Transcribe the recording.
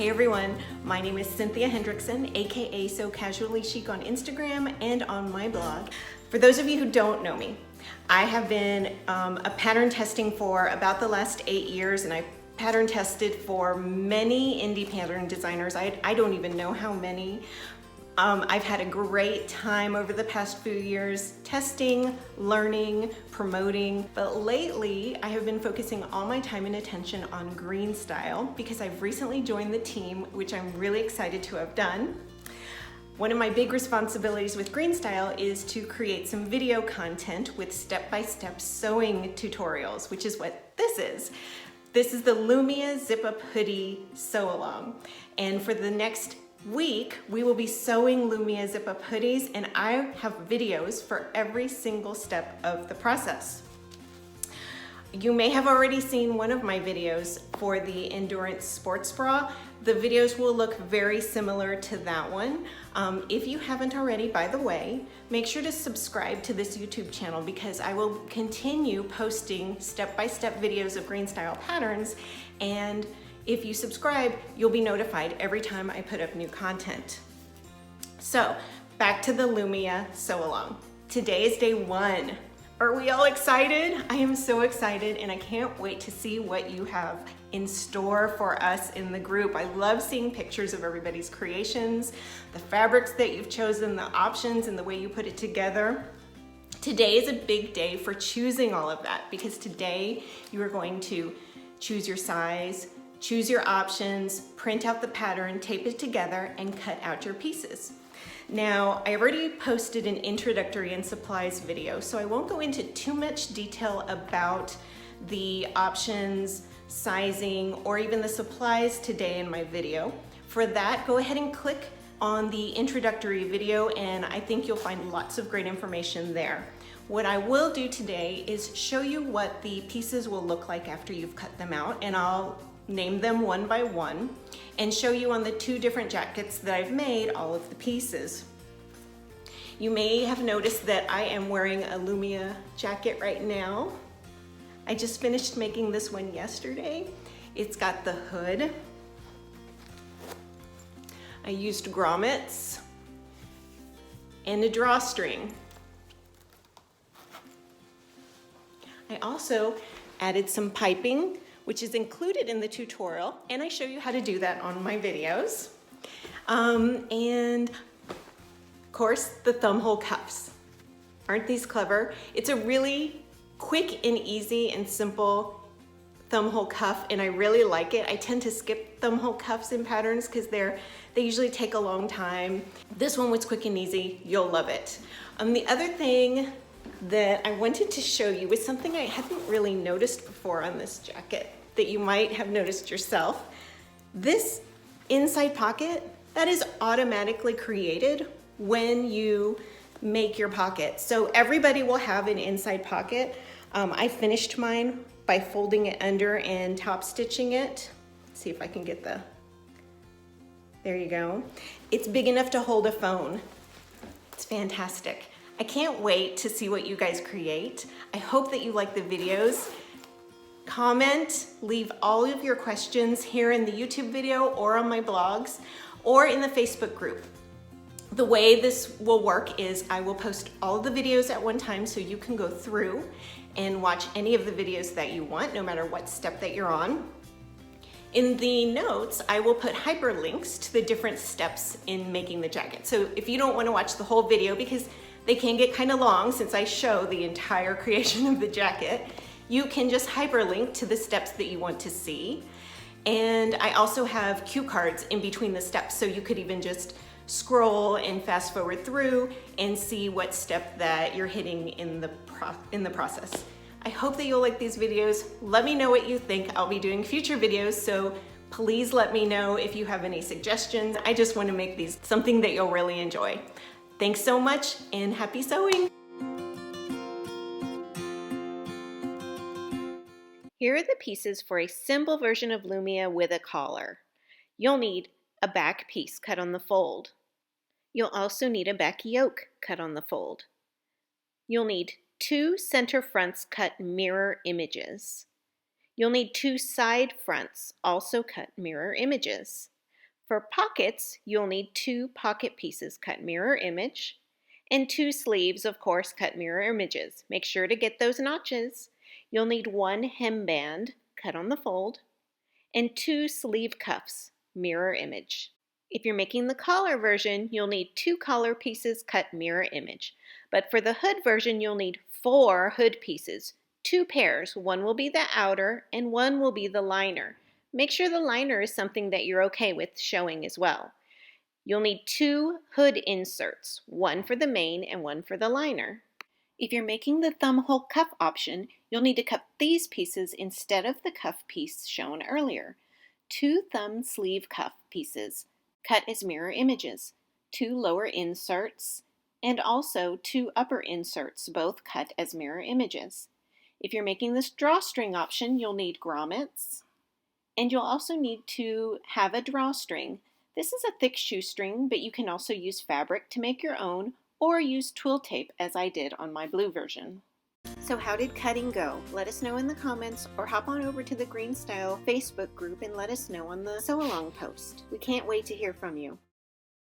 Hey everyone, my name is Cynthia Hendrickson, aka So Casually Chic on Instagram and on my blog. For those of you who don't know me, I have been a pattern testing for about the last 8 years, and I pattern tested for many indie pattern designers. I don't even know how many. I've had a great time over the past few years testing, learning, promoting, but lately I have been focusing all my time and attention on green style because I've recently joined the team, which I'm really excited to have done. One of my big responsibilities with green style is to create some video content with step-by-step sewing tutorials, which is what this is. This is the Lumia Zip Up Hoodie Sew Along, and for the next week, we will be sewing Lumia Zip Up hoodies, and I have videos for every single step of the process. You may have already seen one of my videos for the Endurance Sports Bra. The videos will look very similar to that one. If you haven't already, by the way, make sure to subscribe to this YouTube channel because I will continue posting step-by-step videos of green style patterns, and if you subscribe, you'll be notified every time I put up new content. So, back to the Lumia Sew Along. Today is day 1. Are we all excited? I am so excited, and I can't wait to see what you have in store for us in the group. I love seeing pictures of everybody's creations, the fabrics that you've chosen, the options, and the way you put it together. Today is a big day for choosing all of that because today you are going to choose your size, choose your options, print out the pattern, tape it together, and cut out your pieces. Now, I already posted an introductory and supplies video, so I won't go into too much detail about the options, sizing, or even the supplies today in my video. For that, go ahead and click on the introductory video, and I think you'll find lots of great information there. What I will do today is show you what the pieces will look like after you've cut them out, and I'll name them one by one and show you on the 2 different jackets that I've made all of the pieces. You may have noticed that I am wearing a Lumia jacket right now. I just finished making this one yesterday. It's got the hood. I used grommets and a drawstring. I also added some piping, which is included in the tutorial, and I show you how to do that on my videos. And of course, the thumbhole cuffs. Aren't these clever? It's a really quick and easy and simple thumbhole cuff, and I really like it. I tend to skip thumbhole cuffs in patterns because they usually take a long time. This one was quick and easy. You'll love it. The other thing that I wanted to show you is something I hadn't really noticed before on this jacket that you might have noticed yourself. This inside pocket, that is automatically created when you make your pocket. So everybody will have an inside pocket. I finished mine by folding it under and top stitching it. Let's see if I can get there you go. It's big enough to hold a phone. It's fantastic. I can't wait to see what you guys create. I hope that you like the videos. Comment, leave all of your questions here in the YouTube video or on my blogs or in the Facebook group. The way this will work is I will post all of the videos at one time so you can go through and watch any of the videos that you want, no matter what step that you're on. In the notes, I will put hyperlinks to the different steps in making the jacket. So if you don't want to watch the whole video, because they can get kind of long since I show the entire creation of the jacket, you can just hyperlink to the steps that you want to see. And I also have cue cards in between the steps, so you could even just scroll and fast forward through and see what step that you're hitting in the process. I hope that you'll like these videos. Let me know what you think. I'll be doing future videos, so please let me know if you have any suggestions. I just want to make these something that you'll really enjoy. Thanks so much, and happy sewing! Here are the pieces for a simple version of Lumia with a collar. You'll need a back piece cut on the fold. You'll also need a back yoke cut on the fold. You'll need 2 center fronts cut mirror images. You'll need 2 side fronts also cut mirror images. For pockets, you'll need 2 pocket pieces cut mirror image and 2 sleeves, of course, cut mirror images. Make sure to get those notches. You'll need 1 hemband cut on the fold and 2 sleeve cuffs, mirror image. If you're making the collar version, you'll need 2 collar pieces cut mirror image. But for the hood version, you'll need 4 hood pieces, 2 pairs. One will be the outer and one will be the liner. Make sure the liner is something that you're okay with showing as well. You'll need 2 hood inserts, one for the main and one for the liner. If you're making the thumb hole cuff option, you'll need to cut these pieces instead of the cuff piece shown earlier. 2 thumb sleeve cuff pieces, cut as mirror images, 2 lower inserts, and also 2 upper inserts, both cut as mirror images. If you're making this drawstring option, you'll need grommets, and you'll also need to have a drawstring. This is a thick shoestring, but you can also use fabric to make your own or use twill tape as I did on my blue version. So how did cutting go? Let us know in the comments or hop on over to the Green Style Facebook group and let us know on the sew along post. We can't wait to hear from you.